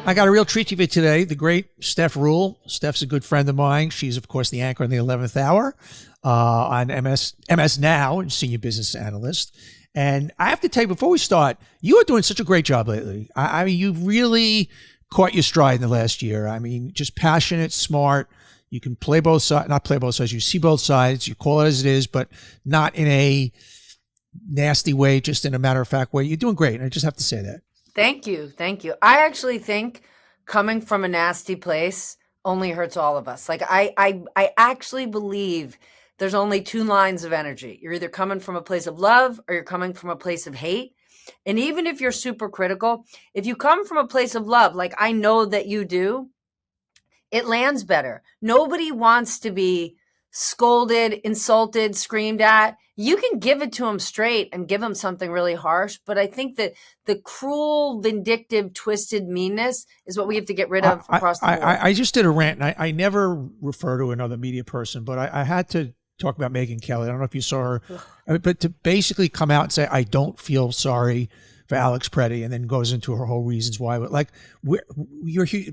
I got a real treat for you today. The great Steph Ruhle. Steph's a good friend of mine. She's, of course, the anchor on the 11th Hour on MS Now, and senior business analyst. And I have to tell you, before we start, you are doing such a great job lately. I mean, you've really caught your stride in the last year. I mean, just passionate, smart. You can play both sides, not play both sides. You see both sides. You call it as it is, but not in a nasty way, just in a matter-of-fact way. You're doing great. And I just have to say that. Thank you. Thank you. I actually think coming from a nasty place only hurts all of us. Like I actually believe there's only two lines of energy. You're either coming from a place of love or you're coming from a place of hate. And even if you're super critical, if you come from a place of love, like I know that you do, it lands better. Nobody wants to be scolded, insulted, screamed at. You can give it to them straight and give them something really harsh. But I think that the cruel, vindictive, twisted meanness is what we have to get rid of across the board. I just did a rant, and I never refer to another media person, but I had to talk about Megyn Kelly. I don't know if you saw her, but to basically come out and say, I don't feel sorry for Alex Preddy, and then goes into her whole reasons why. But like,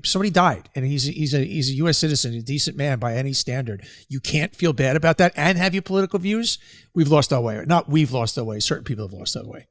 somebody died, and he's a U.S. citizen, a decent man by any standard. You can't feel bad about that and have your political views. We've lost our way. Not we've lost our way. Certain people have lost their way.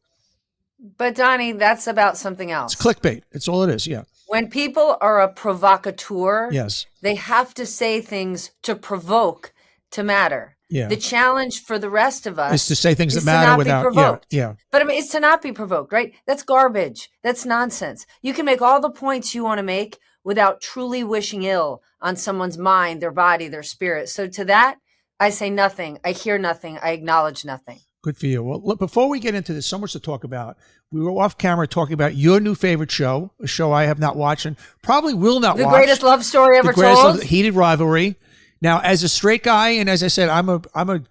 But Donnie, that's about something else. It's clickbait. It's all it is. Yeah. When people are a provocateur, yes, they have to say things to provoke to matter. Yeah. The challenge for the rest of us is to say things that matter without, yeah. But I mean, it's to not be provoked, right? That's garbage. That's nonsense. You can make all the points you want to make without truly wishing ill on someone's mind, their body, their spirit. So to that, I say nothing. I hear nothing. I acknowledge nothing. Good for you. Well, look, before we get into this, so much to talk about. We were off camera talking about your new favorite show, a show I have not watched and probably will not watch. The greatest love story ever told. Heated Rivalry. Now, as a straight guy, and as I said, I'm a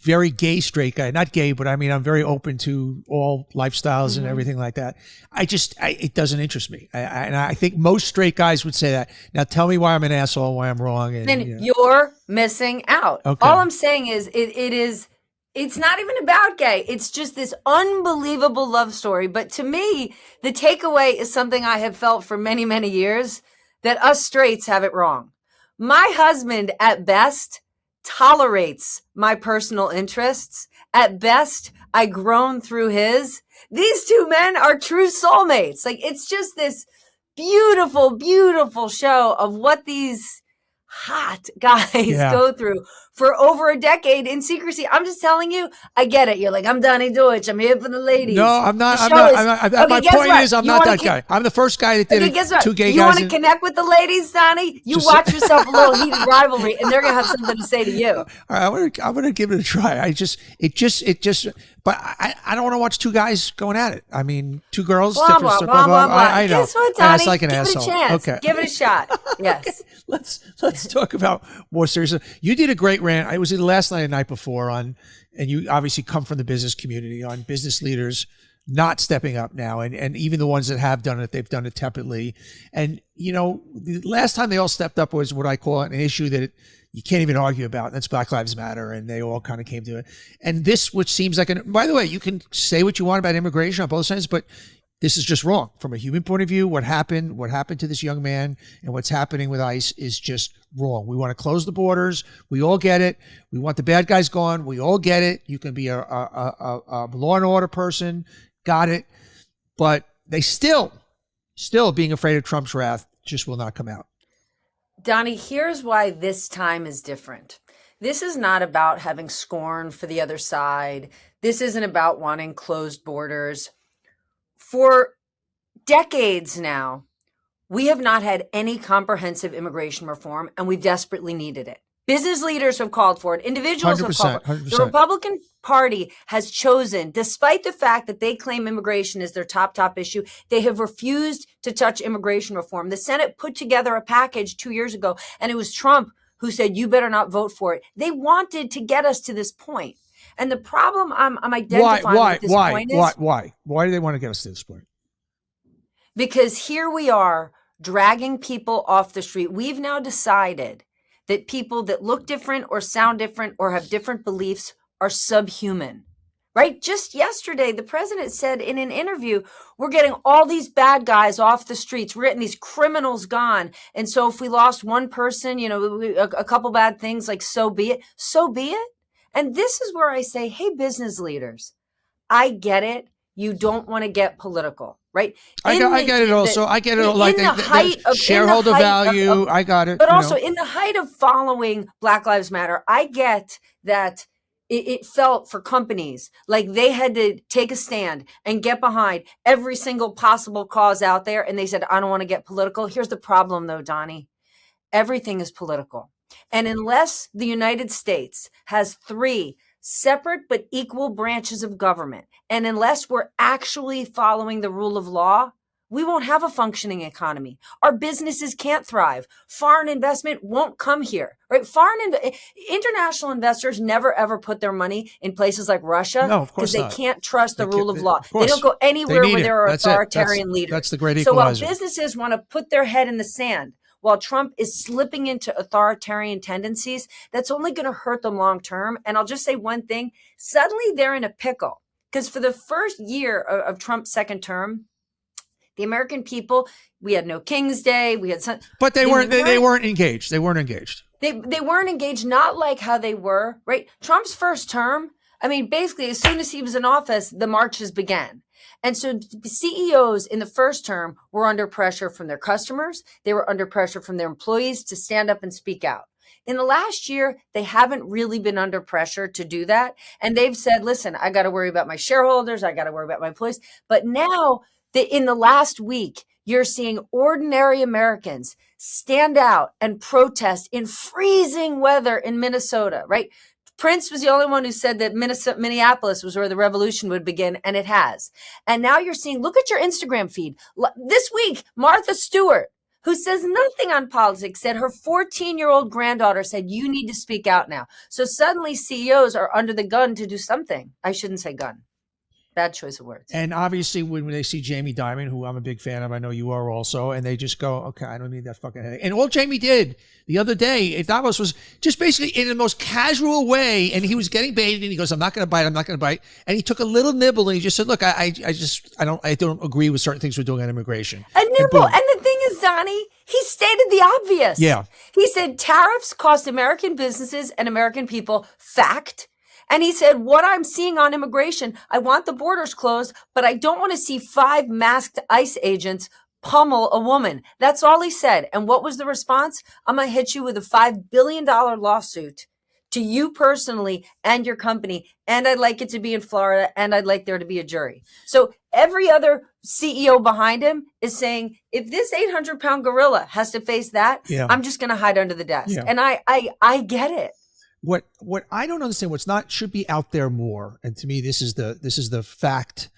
very gay straight guy. Not gay, but I mean, I'm very open to all lifestyles and everything like that. It doesn't interest me. And I think most straight guys would say that. Now, tell me why I'm an asshole, why I'm wrong. And, then you're missing out. Okay. All I'm saying is it's not even about gay. It's just this unbelievable love story. But to me, the takeaway is something I have felt for many, many years, that us straights have it wrong. My husband, at best, tolerates my personal interests. At best, I groan through his. These two men are true soulmates. Like, it's just this beautiful, beautiful show of what these hot guys go through for over a decade in secrecy. I'm just telling you, I get it. You're like, I'm Donnie Deutsch. I'm here for the ladies. No, I'm not. My point is, I'm not that guy. I'm the first guy that did it. Two gay guys. You want to connect with the ladies, Donnie? You watch yourself a little Heated Rivalry, and they're gonna have something to say to you. All right, I'm gonna give it a try. But I don't want to watch two guys going at it. I mean, two girls, blah, blah, blah, blah, blah. I know. Guess what, Donnie? That's like an asshole. Give it a chance. Okay. Give it a shot. Yes. Okay. Let's talk about more serious. You did a great rant. I was either last night or the night before and you obviously come from the business community, on business leaders not stepping up now, and even the ones that have done it, they've done it tepidly. And the last time they all stepped up was what I call an issue that you can't even argue about. And that's Black Lives Matter, and they all kind of came to it. And this, which seems like by the way, you can say what you want about immigration on both sides, but this is just wrong from a human point of view. What happened to this young man and what's happening with ICE is just wrong. We want to close the borders. We all get it. We want the bad guys gone. We all get it. You can be a law and order person. Got it. But they still being afraid of Trump's wrath just will not come out. Donnie, here's why this time is different. This is not about having scorn for the other side. This isn't about wanting closed borders. For decades now, we have not had any comprehensive immigration reform, and we've desperately needed it. Business leaders have called for it. Individuals have called for it. 100%. The Republican Party has chosen, despite the fact that they claim immigration is their top issue, they have refused to touch immigration reform. The Senate put together a package 2 years ago, and it was Trump who said, you better not vote for it. They wanted to get us to this point. And the problem I'm identifying with this point is... Why do they want to get us to this point? Because here we are dragging people off the street. We've now decided that people that look different or sound different or have different beliefs are subhuman, right? Just yesterday, the president said in an interview, we're getting all these bad guys off the streets. We're getting these criminals gone. And so if we lost one person, a couple bad things, like so be it. So be it. And this is where I say, hey, business leaders, I get it. You don't want to get political, right? I get it also. I get it. Like the shareholder value. I got it. But also in the height of following Black Lives Matter, I get that it felt for companies like they had to take a stand and get behind every single possible cause out there. And they said, I don't want to get political. Here's the problem though, Donnie. Everything is political. And unless the United States has 3 separate but equal branches of government, and unless we're actually following the rule of law, we won't have a functioning economy. Our businesses can't thrive. Foreign investment won't come here, right? International investors never ever put their money in places like Russia because they can't trust the rule of law. They don't go anywhere where there are authoritarian leaders. That's the great equalizer. So while businesses want to put their head in the sand, while Trump is slipping into authoritarian tendencies, that's only going to hurt them long term. And I'll just say one thing. Suddenly they're in a pickle because for the first year of Trump's second term, the American people, we had no King's Day. We had some, but they weren't engaged. They weren't engaged. They weren't engaged, not like how they were, right? Trump's first term, I mean, basically, as soon as he was in office, the marches began. And so CEOs in the first term were under pressure from their customers. They were under pressure from their employees to stand up and speak out. In the last year, they haven't really been under pressure to do that. And they've said, listen, I got to worry about my shareholders. I got to worry about my employees. But now, in the last week, you're seeing ordinary Americans stand out and protest in freezing weather in Minnesota, right? Prince was the only one who said that Minneapolis was where the revolution would begin, and it has. And now you're seeing, look at your Instagram feed. This week, Martha Stewart, who says nothing on politics, said her 14-year-old granddaughter said, you need to speak out now. So suddenly CEOs are under the gun to do something. I shouldn't say gun. Bad choice of words. And obviously when they see Jamie Dimon, who I'm a big fan of, I know you are also, and they just go, okay, I don't need that fucking headache. And all Jamie did the other day at Davos was just basically in the most casual way, and he was getting baited, and he goes, I'm not going to bite. And he took a little nibble, and he just said, look, I don't agree with certain things we're doing on immigration. A nibble. And the thing is, Donnie, he stated the obvious. Yeah. He said tariffs cost American businesses and American people fact. And he said, what I'm seeing on immigration, I want the borders closed, but I don't want to see 5 masked ICE agents pummel a woman. That's all he said. And what was the response? I'm going to hit you with a $5 billion lawsuit to you personally and your company. And I'd like it to be in Florida, and I'd like there to be a jury. So every other CEO behind him is saying, if this 800-pound gorilla has to face that, I'm just going to hide under the desk. Yeah. And I get it. What I don't understand, what's not should be out there more, and to me this is the fact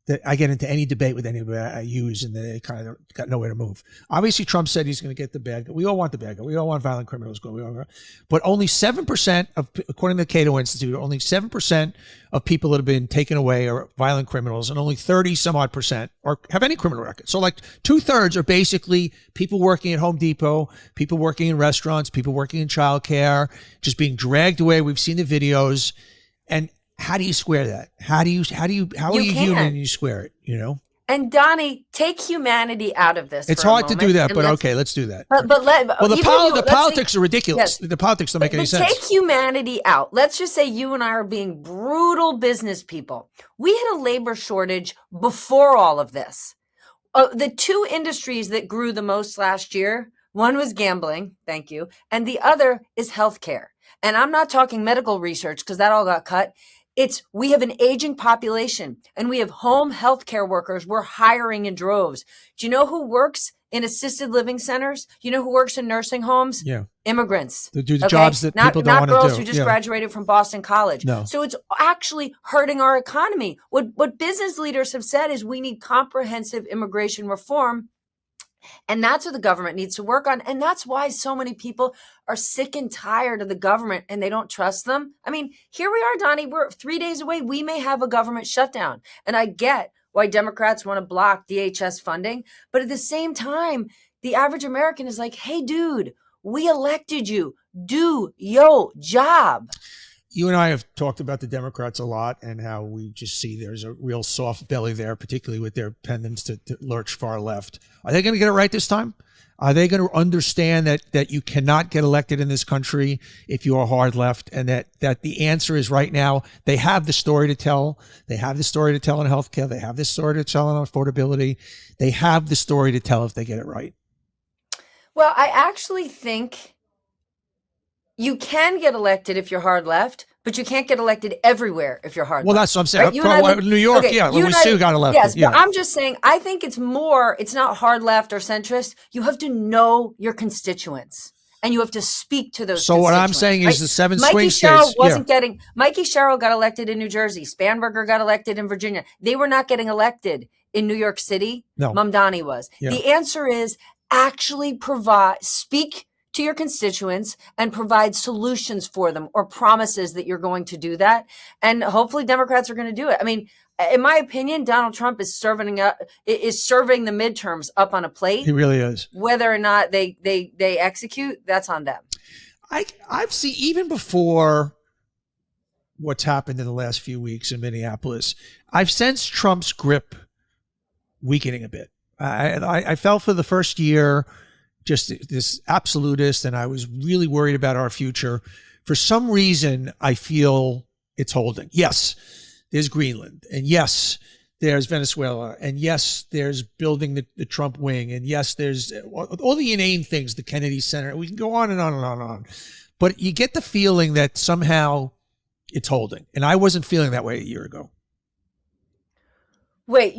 that I get into any debate with anybody I use, and they kind of got nowhere to move. Obviously, Trump said he's going to get the bad guy. We all want the bad guy. We all want violent criminals going. But only 7% of, according to the Cato Institute, only 7% of people that have been taken away are violent criminals, and only 30 some odd percent or have any criminal record. So like 2/3 are basically people working at Home Depot, people working in restaurants, people working in childcare, just being dragged away. We've seen the videos. And how do you square that? How are you human and you square it, you know? And Donnie, take humanity out of this. It's hard to do that, but okay, let's do that. But the politics are ridiculous. Yes. The politics don't make any sense. Take humanity out. Let's just say you and I are being brutal business people. We had a labor shortage before all of this. The 2 industries that grew the most last year, one was gambling, thank you, and the other is healthcare. And I'm not talking medical research because that all got cut. We have an aging population, and we have home health care workers we're hiring in droves. Do you know who works in assisted living centers? You know who works in nursing homes? Yeah. Immigrants. They do the jobs that people don't want to do. Not girls who just graduated from Boston College. No. So it's actually hurting our economy. What business leaders have said is we need comprehensive immigration reform. And that's what the government needs to work on. And that's why so many people are sick and tired of the government and they don't trust them. I mean, here we are, Donnie, we're 3 days away. We may have a government shutdown. And I get why Democrats want to block DHS funding. But at the same time, the average American is like, hey, dude, we elected you. Do your job. You and I have talked about the Democrats a lot and how we just see there's a real soft belly there, particularly with their pendants to lurch far left. Are they going to get it right this time? Are they going to understand that you cannot get elected in this country if you are hard left, and that the answer is right now they have the story to tell. They have the story to tell on healthcare. They have the story to tell on affordability. They have the story to tell if they get it right. Well, I actually think you can get elected if you're hard left, but you can't get elected everywhere if you're hard left. Well, that's what I'm saying. Right? New York, okay, yeah, Louis Sue got elected. Yes, yeah. but I'm just saying, I think it's not hard left or centrist. You have to know your constituents, and you have to speak to those So what I'm saying is the 7 swing states. Mikey Sherrill got elected in New Jersey. Spanberger got elected in Virginia. They were not getting elected in New York City. No. Mamdani was. Yeah. The answer is actually speak to your constituents and provide solutions for them or promises that you're going to do that. And hopefully Democrats are going to do it. I mean, in my opinion, Donald Trump is serving the midterms up on a plate. He really is. Whether or not they execute, that's on them. I've seen, even before what's happened in the last few weeks in Minneapolis, I've sensed Trump's grip weakening a bit. I felt for the first year just this absolutist, and I was really worried about our future. For some reason, I feel it's holding. Yes, there's Greenland, and yes, there's Venezuela, and yes, there's building the Trump wing, and yes, there's all the inane things, the Kennedy Center. We can go on and on and on and on. But you get the feeling that somehow it's holding, and I wasn't feeling that way a year ago. Wait,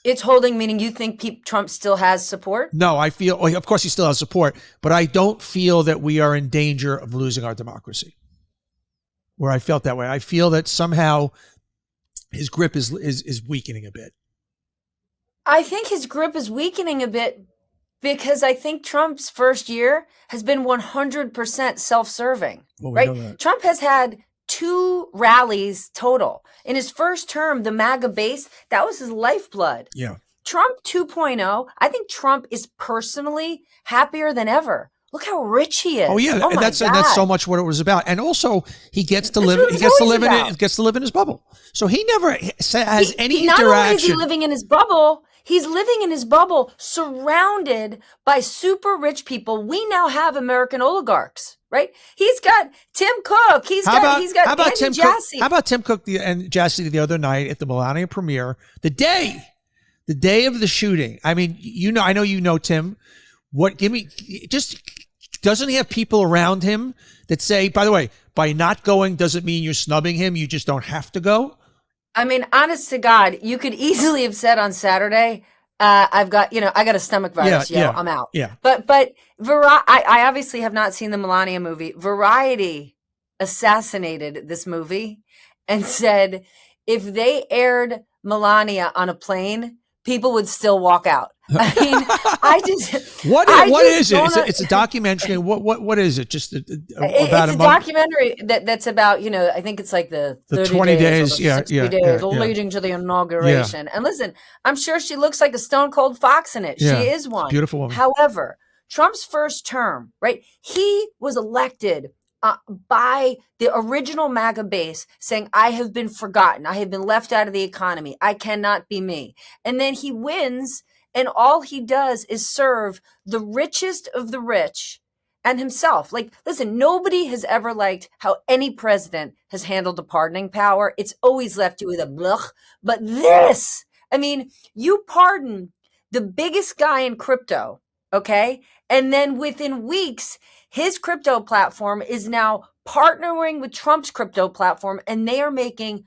it's holding, meaning you think Trump still has support? No, I feel, well, of course he still has support, but I don't feel that we are in danger of losing our democracy. Where I felt that way. I feel that somehow his grip is weakening a bit. I think his grip is weakening a bit because I think Trump's first year has been 100% self-serving, Well, right? Trump has had 2 rallies total. In his first term, the MAGA base, that was his lifeblood. Yeah. Trump 2.0, I think Trump is personally happier than ever. Look how rich he is. Oh yeah, and that's so much what it was about. And also he gets to live gets to live in his bubble. So he never has any interaction. Not only is he living in his bubble, he's living in his bubble surrounded by super rich people. We now have American oligarchs, right? He's got Tim Cook. He's got Andy Jassy. How about Tim Cook and Jassy the other night at the Melania premiere, the day of the shooting? I mean, I know you know Tim. Doesn't he have people around him that say, by the way, by not going doesn't mean you're snubbing him. You just don't have to go. I mean, honest to God, you could easily have said on Saturday, I got a stomach virus. I'm out. Yeah. But I obviously have not seen the Melania movie. Variety assassinated this movie and said, if they aired Melania on a plane, people would still walk out. I mean, what is it? It's a documentary. What is it? Just about it's a documentary that's about, I think it's like the 20 days, 60 days leading to the inauguration. And listen, I'm sure she looks like a stone cold fox in it. Yeah. She is one. Beautiful woman. However, Trump's first term, right? He was elected by the original MAGA base saying, I have been forgotten. I have been left out of the economy. I cannot be me. And then he wins, and all he does is serve the richest of the rich and himself. Like, listen, nobody has ever liked how any president has handled the pardoning power. It's always left you with a blech. But this, I mean, you pardon the biggest guy in crypto, okay? And then within weeks, his crypto platform is now partnering with Trump's crypto platform, and they are making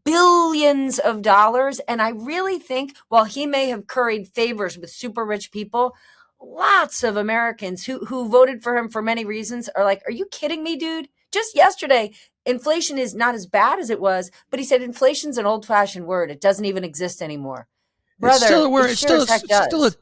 billions of dollars. And I really think while he may have curried favors with super rich people, lots of Americans who voted for him for many reasons are like, are you kidding me, dude? Just yesterday, inflation is not as bad as it was, but he said inflation's an old-fashioned word. It doesn't even exist anymore. Brother, it's still at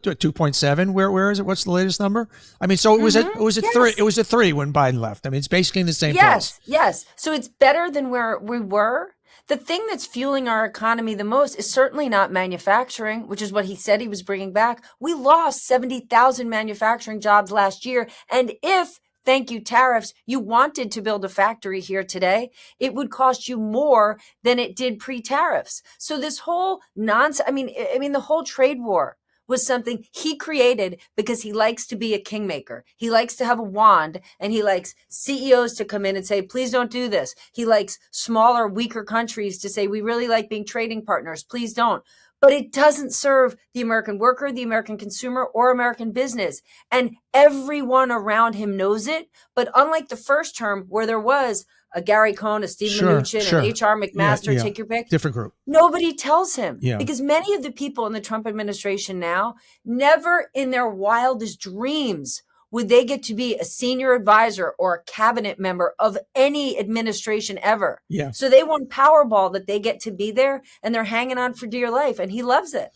2.7. Where is it? What's the latest number? I mean, so it was at 3. It was at 3 when Biden left. I mean, it's basically in the same place. Yes. So it's better than where we were. The thing that's fueling our economy the most is certainly not manufacturing, which is what he said he was bringing back. We lost 70,000 manufacturing jobs last year. And if thank you, tariffs. You wanted to build a factory here today. It would cost you more than it did pre-tariffs. So this whole nonsense, I mean, the whole trade war was something he created because he likes to be a kingmaker. He likes to have a wand, and he likes CEOs to come in and say, please don't do this. He likes smaller, weaker countries to say, we really like being trading partners. Please don't. But it doesn't serve the American worker, the American consumer, or American business. And everyone around him knows it. But unlike the first term where there was a Gary Cohn, a Steve Mnuchin, an H.R. McMaster, take your pick. Different group. Nobody tells him. Yeah. Because many of the people in the Trump administration now, never in their wildest dreams would they get to be a senior advisor or a cabinet member of any administration ever. Yeah. So they won Powerball that they get to be there, and they're hanging on for dear life, and he loves it.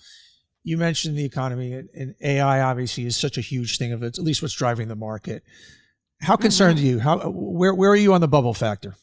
You mentioned the economy, and AI obviously is such a huge thing of it, at least what's driving the market. How concerned are you? Where are you on the bubble factor?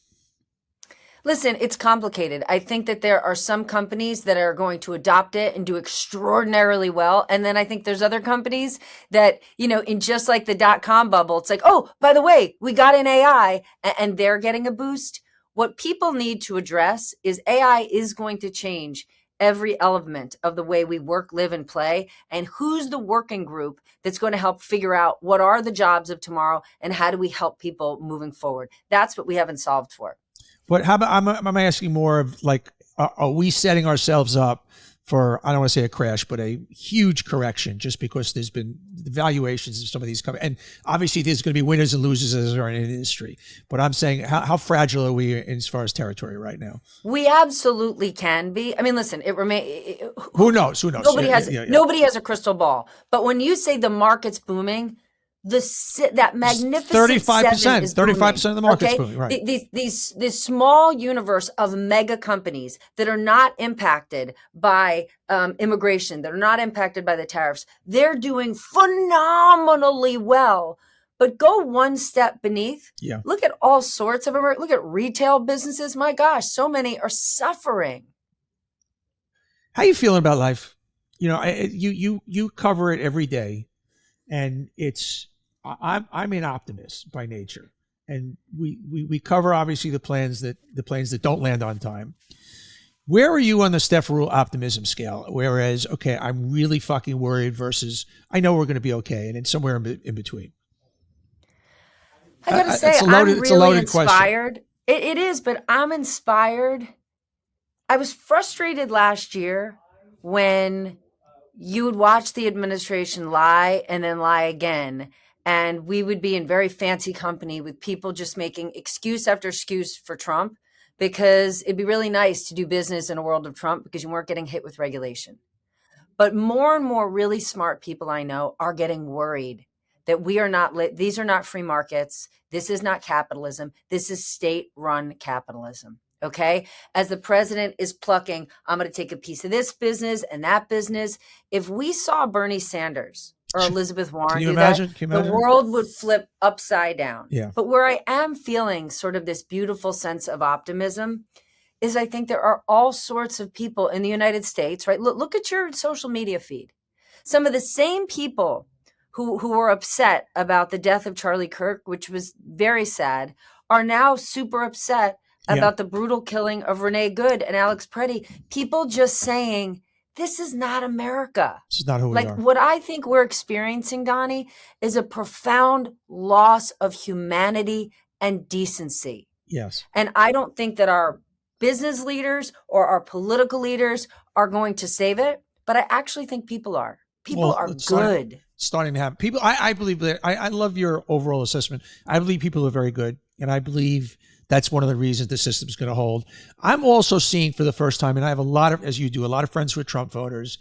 Listen, it's complicated. I think that there are some companies that are going to adopt it and do extraordinarily well. And then I think there's other companies that, in just like the dot-com bubble, it's like, oh, by the way, we got in AI and they're getting a boost. What people need to address is AI is going to change every element of the way we work, live, and play. And who's the working group that's going to help figure out what are the jobs of tomorrow and how do we help people moving forward? That's what we haven't solved for. But how about, I'm asking more of like, are we setting ourselves up for, I don't want to say a crash, but a huge correction just because there's been the valuations of some of these companies. And obviously there's going to be winners and losers as there are in an industry. But I'm saying, how fragile are we as far as territory right now? We absolutely can be. I mean, listen, Who knows? Nobody has a crystal ball. But when you say the market's booming, that magnificent 35% of the market's booming, right? This small universe of mega companies that are not impacted by immigration, that are not impacted by the tariffs, they're doing phenomenally well. But go one step beneath. Yeah. Look at all sorts of them. Look at retail businesses. My gosh, so many are suffering. How are you feeling about life? You cover it every day, and I'm an optimist by nature, and we cover obviously the planes that don't land on time. Where are you on the Steph Ruhle optimism scale? Whereas, okay, I'm really fucking worried versus I know we're going to be okay, and it's somewhere in between. I got to say, I'm really inspired. It is, but I'm inspired. I was frustrated last year when you would watch the administration lie and then lie again. And we would be in very fancy company with people just making excuse after excuse for Trump, because it'd be really nice to do business in a world of Trump because you weren't getting hit with regulation. But more and more really smart people I know are getting worried that these are not free markets. This is not capitalism. This is state-run capitalism. Okay. As the president is plucking, I'm going to take a piece of this business and that business. If we saw Bernie Sanders or Elizabeth Warren do that, the world would flip upside down. Yeah. But where I am feeling sort of this beautiful sense of optimism is I think there are all sorts of people in the United States, right? Look at your social media feed. Some of the same people who were upset about the death of Charlie Kirk, which was very sad, are now super upset about the brutal killing of Renee Good and Alex Preddy. People just saying, this is not America. This is not who we are. What I think we're experiencing, Donnie, is a profound loss of humanity and decency. Yes. And I don't think that our business leaders or our political leaders are going to save it, but I actually think people are. People are good. Starting to happen. People, I believe that, I love your overall assessment. I believe people are very good, and I believe that's one of the reasons the system's going to hold. I'm also seeing for the first time, and I have a lot of, as you do, a lot of friends who are Trump voters.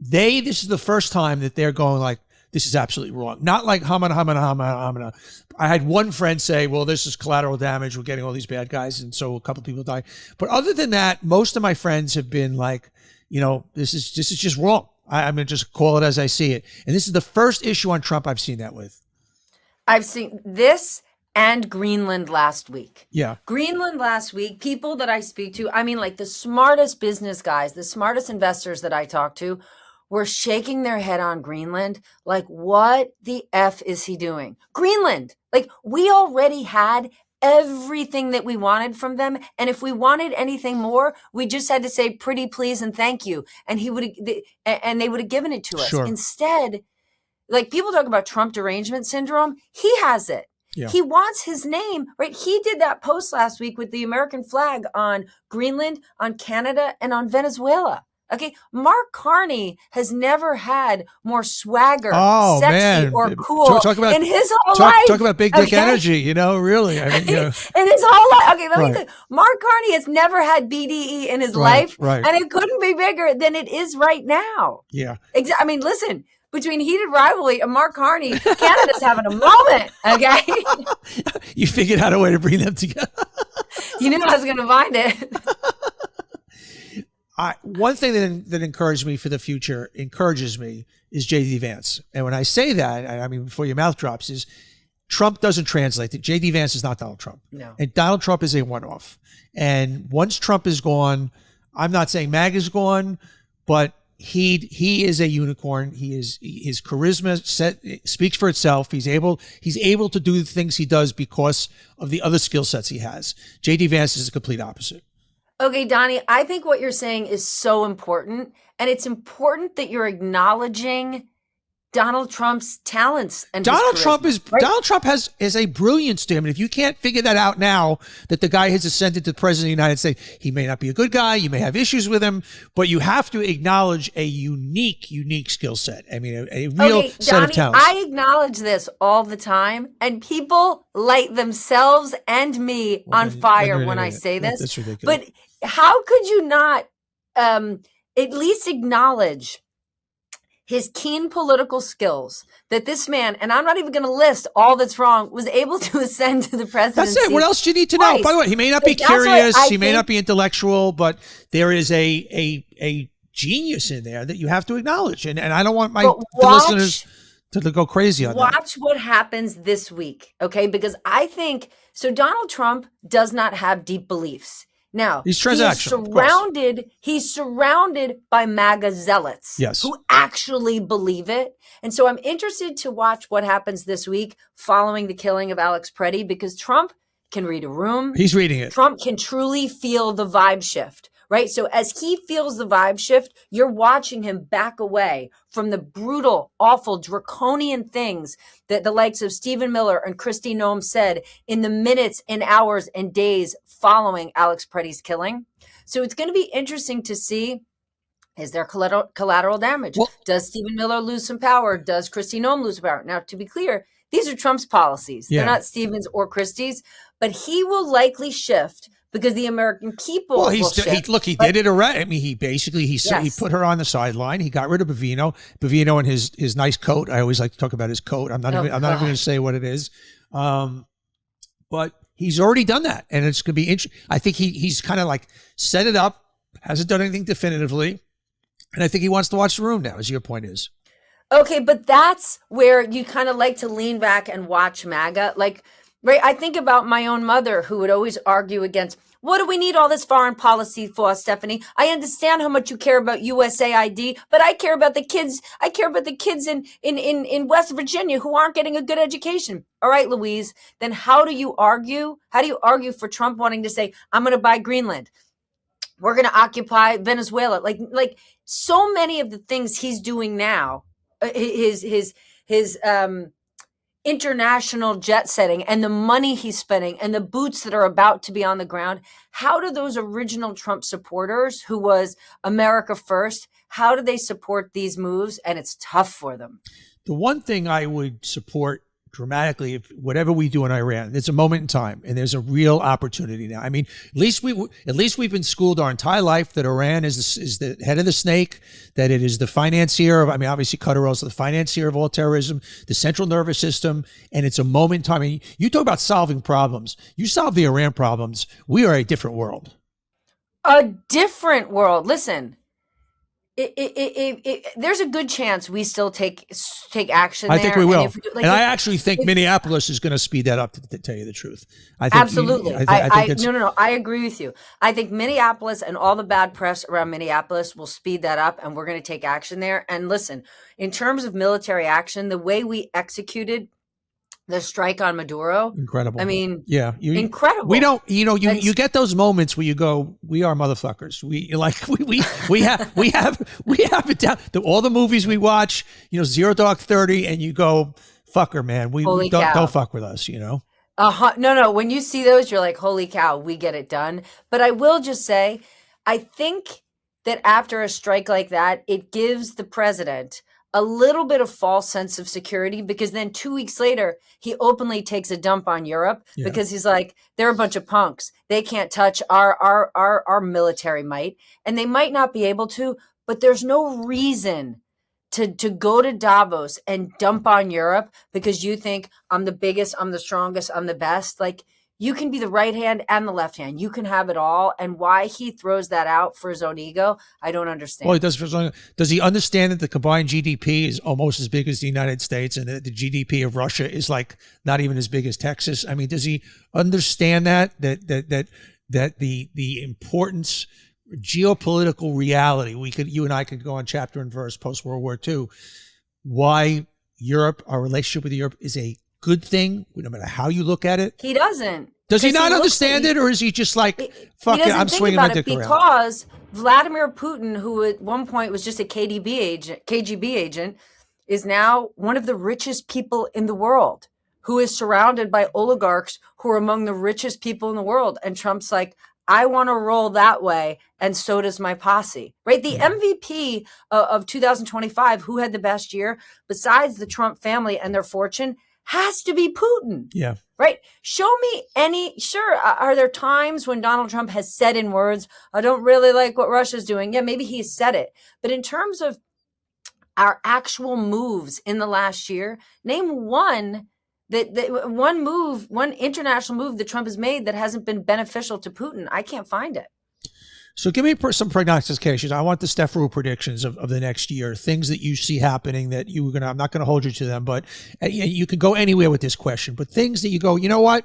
This is the first time that they're going like, this is absolutely wrong. Not like hamana. I had one friend say, well, this is collateral damage. We're getting all these bad guys. And so a couple of people die. But other than that, most of my friends have been like, this is just wrong. I'm going to just call it as I see it. And this is the first issue on Trump I've seen that with. I've seen this and Greenland last week. Yeah. Greenland last week, people that I speak to, I mean, like the smartest business guys, the smartest investors that I talk to were shaking their head on Greenland. Like, what the F is he doing? Greenland. Like, we already had everything that we wanted from them. And if we wanted anything more, we just had to say pretty please and thank you. And they would have given it to us. Sure. Instead, like, people talk about Trump derangement syndrome. He has it. Yeah. He wants his name, right? He did that post last week with the American flag on Greenland, on Canada, and on Venezuela. Okay, Mark Carney has never had more swagger, sexy, or cool talk about, in his whole life. Talk about big dick energy, you know, really. I mean, in his whole life. Okay, let me tell you, Mark Carney has never had BDE in his life, right. And it couldn't be bigger than it is right now. Yeah. I mean, listen, between heated rivalry and Mark Carney, Canada's having a moment, okay? You figured out a way to bring them together. You knew I was going to find it. One thing that encourages me for the future, is J.D. Vance. And when I say that, I mean, before your mouth drops, is Trump doesn't translate. J.D. Vance is not Donald Trump. No. And Donald Trump is a one-off. And once Trump is gone, I'm not saying MAGA is gone, but he is a unicorn. His charisma speaks for itself. He's able to do the things he does because of the other skill sets he has. J.D. Vance is the complete opposite. Okay, Donnie, I think what you're saying is so important. And it's important that you're acknowledging Donald Trump's talents and Donald Trump has a brilliance to him. And if you can't figure that out now, that the guy has ascended to the president of the United States, he may not be a good guy. You may have issues with him, but you have to acknowledge a unique skill set. I mean, a real set of talents. I acknowledge this all the time, and people light themselves and me on fire when I say this. That's ridiculous. But how could you not at least acknowledge his keen political skills, that this man, and I'm not even going to list all that's wrong, was able to ascend to the presidency. That's it. What else do you need to know? By the way, he may not be curious, he may not be intellectual, but there is a genius in there that you have to acknowledge. And I don't want the listeners to go crazy on that. Watch what happens this week, okay? Because I think, so Donald Trump does not have deep beliefs. Now, he's transactional. He's surrounded by MAGA zealots who actually believe it. And so I'm interested to watch what happens this week following the killing of Alex Preddy, because Trump can read a room. He's reading it. Trump can truly feel the vibe shift, right? So as he feels the vibe shift, you're watching him back away from the brutal, awful, draconian things that the likes of Stephen Miller and Kristi Noem said in the minutes and hours and days following Alex Preddy's killing. So it's going to be interesting to see, is there collateral damage? Does Stephen Miller lose some power? Does Kristi Noem lose power? Now, to be clear, these are Trump's policies. They're not Stephen's or Kristi's, but he will likely shift because the American people will shift. He did it already. I mean, he put her on the sideline. He got rid of Bovino and his nice coat. I always like to talk about his coat. I'm not even going to say what it is. But he's already done that, and it's going to be interesting. I think he's kind of like set it up, hasn't done anything definitively, and I think he wants to watch the room now, as your point is. Okay, but that's where you kind of like to lean back and watch MAGA. Like, right, I think about my own mother, who would always argue against, what do we need all this foreign policy for, Stephanie? I understand how much you care about USAID, but I care about the kids. I care about the kids in West Virginia who aren't getting a good education. All right, Louise, then how do you argue? How do you argue for Trump wanting to say, I'm going to buy Greenland? We're going to occupy Venezuela. Like so many of the things he's doing now, his international jet setting and the money he's spending and the boots that are about to be on the ground. How do those original Trump supporters, who was America first, how do they support these moves? And it's tough for them. The one thing I would support dramatically, if whatever we do in Iran, there's a moment in time and there's a real opportunity now. I mean, at least we've been schooled our entire life that Iran is the head of the snake, that it is the financier of, I mean, obviously Qatar is the financier of all terrorism, the central nervous system, and it's a moment in time. I mean, you talk about solving problems. You solve the Iran problems, we are a different world. A different world. Listen, there's a good chance we still take action I there. think we will. And I actually think Minneapolis is going to speed that up, to tell you the truth. I think absolutely. I think it's, no. I agree with you. I think Minneapolis and all the bad press around Minneapolis will speed that up, and we're going to take action there. And listen, in terms of military action, the way we executed the strike on Maduro, incredible. I mean, incredible. We don't, you get those moments where you go, we are motherfuckers. We have it down. All the movies we watch, Zero Dark 30, and you go, fucker, man. We don't fuck with us, No. When you see those, you're like, holy cow, we get it done. But I will just say, I think that after a strike like that, it gives the president a little bit of false sense of security, because then 2 weeks later, he openly takes a dump on Europe because he's like, they're a bunch of punks. They can't touch our military might, and they might not be able to, but there's no reason to go to Davos and dump on Europe because you think I'm the biggest, I'm the strongest, I'm the best. Like, you can be the right hand and the left hand. You can have it all. And why he throws that out for his own ego, I don't understand. Well, he does for his own. Does he understand that the combined GDP is almost as big as the United States, and that the GDP of Russia is like not even as big as Texas? I mean, does he understand that the importance, geopolitical reality? You and I could go on chapter and verse post World War II. Why Europe, our relationship with Europe, is a good thing, no matter how you look at it. He doesn't. Does he not understand it, or is he just like, fuck it, I'm swinging my dick around? Because Vladimir Putin, who at one point was just a KGB agent, is now one of the richest people in the world, who is surrounded by oligarchs who are among the richest people in the world. And Trump's like, I want to roll that way, and so does my posse, right? The MVP of 2025, who had the best year, besides the Trump family and their fortune, has to be Putin. Yeah. Right? Show me are there times when Donald Trump has said in words, I don't really like what Russia's doing? Yeah, maybe he's said it. But in terms of our actual moves in the last year, name one one international move that Trump has made that hasn't been beneficial to Putin. I can't find it. So give me some prognostications. I want the Steph Ruhle predictions of the next year, things that you see happening that I'm not going to hold you to them, but you can go anywhere with this question, but things that you go, you know what?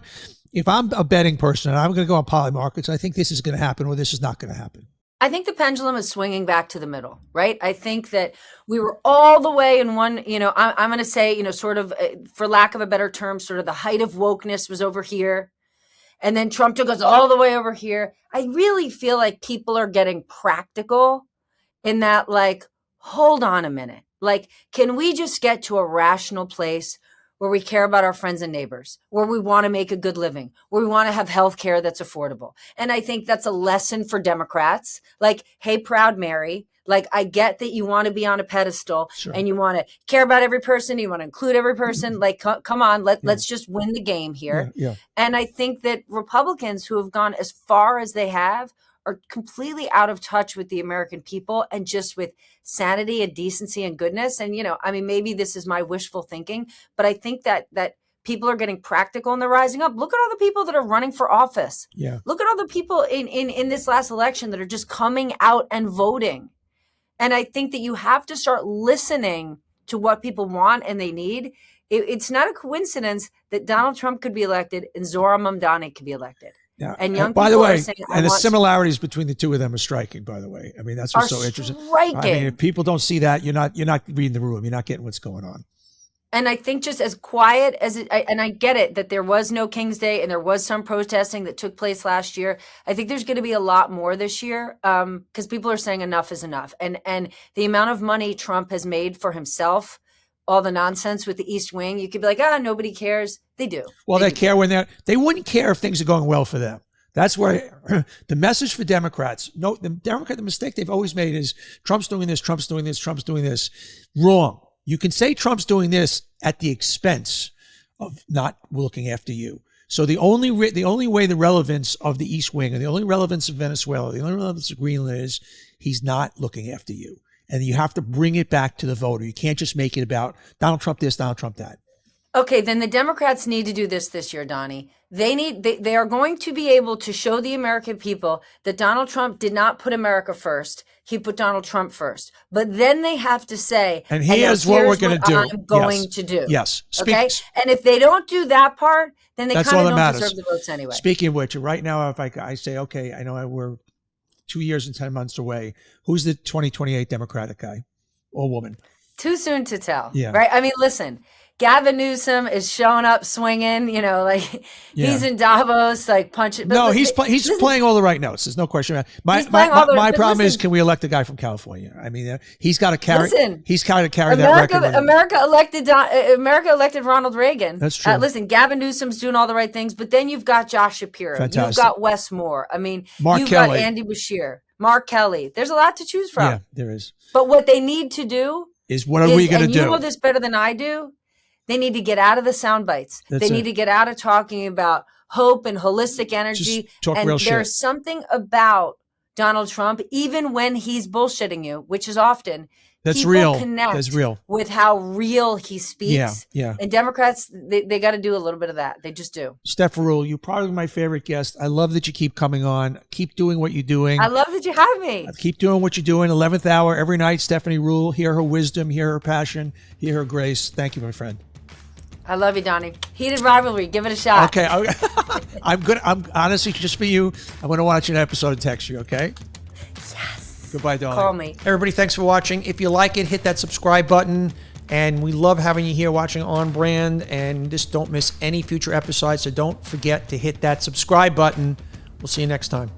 If I'm a betting person and I'm going to go on Poly Markets, I think this is going to happen or this is not going to happen. I think the pendulum is swinging back to the middle, right? I think that we were all the way in one, I'm going to say, sort of, for lack of a better term, sort of the height of wokeness was over here. And then Trump took us all the way over here. I really feel like people are getting practical in that, like, hold on a minute. Like, can we just get to a rational place where we care about our friends and neighbors, where we want to make a good living, where we want to have health care that's affordable? And I think that's a lesson for Democrats. Like, hey, Proud Mary, like, I get that you want to be on a pedestal and you want to care about every person. You want to include every person. Like, come on, let's just win the game here. Yeah. And I think that Republicans who have gone as far as they have are completely out of touch with the American people and just with sanity and decency and goodness. And, maybe this is my wishful thinking, but I think that people are getting practical and they're rising up. Look at all the people that are running for office. Yeah. Look at all the people in this last election that are just coming out and voting. And I think that you have to start listening to what people want and they need. It's not a coincidence that Donald Trump could be elected and Zohran Mamdani could be elected. Yeah. And young by the people way, are saying, and the similarities between the two of them are striking, by the way. I mean, that's what's so interesting. Striking. I mean, if people don't see that, you're not reading the room. You're not getting what's going on. And I think just as quiet as it, and I get it that there was no King's Day and there was some protesting that took place last year. I think there's going to be a lot more this year because people are saying enough is enough. And the amount of money Trump has made for himself, all the nonsense with the East Wing, you could be like, nobody cares. They do. Well, they care when they wouldn't care if things are going well for them. That's where the message for Democrats, the mistake they've always made is Trump's doing this, Trump's doing this, Trump's doing this. Wrong. You can say Trump's doing this at the expense of not looking after you. So the only way the relevance of the East Wing and the only relevance of Venezuela, the only relevance of Greenland is he's not looking after you. And you have to bring it back to the voter. You can't just make it about Donald Trump this, Donald Trump that. Okay, then the Democrats need to do this year, Donnie. They are going to be able to show the American people that Donald Trump did not put America first. He put Donald Trump first. But then they have to say, and here's what we're going to do. I'm going to do. Yes. Okay. And if they don't do that part, then they kind of don't deserve the votes anyway. Speaking of which, right now, if I say, okay, I know we're 2 years and 10 months away. Who's the 2028 Democratic guy or woman? Too soon to tell. Yeah. Right. I mean, listen. Gavin Newsom is showing up swinging, like he's in Davos, like punching. No, he's playing all the right notes. There's no question. My problem is, can we elect a guy from California? I mean, he's got to carry. He's got to carry that record. America elected Ronald Reagan. That's true. Listen, Gavin Newsom's doing all the right things, but then you've got Josh Shapiro. Fantastic. You've got Wes Moore. I mean, Mark got Kelly. Andy Beshear, Mark Kelly. There's a lot to choose from. Yeah, there is. But what they need to do what are we going to do? You know this better than I do. They need to get out of the sound bites. They need to get out of talking about hope and holistic energy. Just talk and real shit. There's something about Donald Trump, even when he's bullshitting you, which is often, that's people real. connect That's real. with how real he speaks. Yeah. And Democrats, they got to do a little bit of that. They just do. Steph Ruhle, you're probably my favorite guest. I love that you keep coming on. Keep doing what you're doing. I love that you have me. Keep doing what you're doing. 11th hour every night. Stephanie Ruhle. Hear her wisdom. Hear her passion. Hear her grace. Thank you, my friend. I love you, Donnie. Heated rivalry. Give it a shot. Okay. I'm honestly, just for you, I'm going to watch an episode and text you, okay? Yes. Goodbye, darling. Call me. Everybody, thanks for watching. If you like it, hit that subscribe button. And we love having you here watching On Brand. And just don't miss any future episodes. So don't forget to hit that subscribe button. We'll see you next time.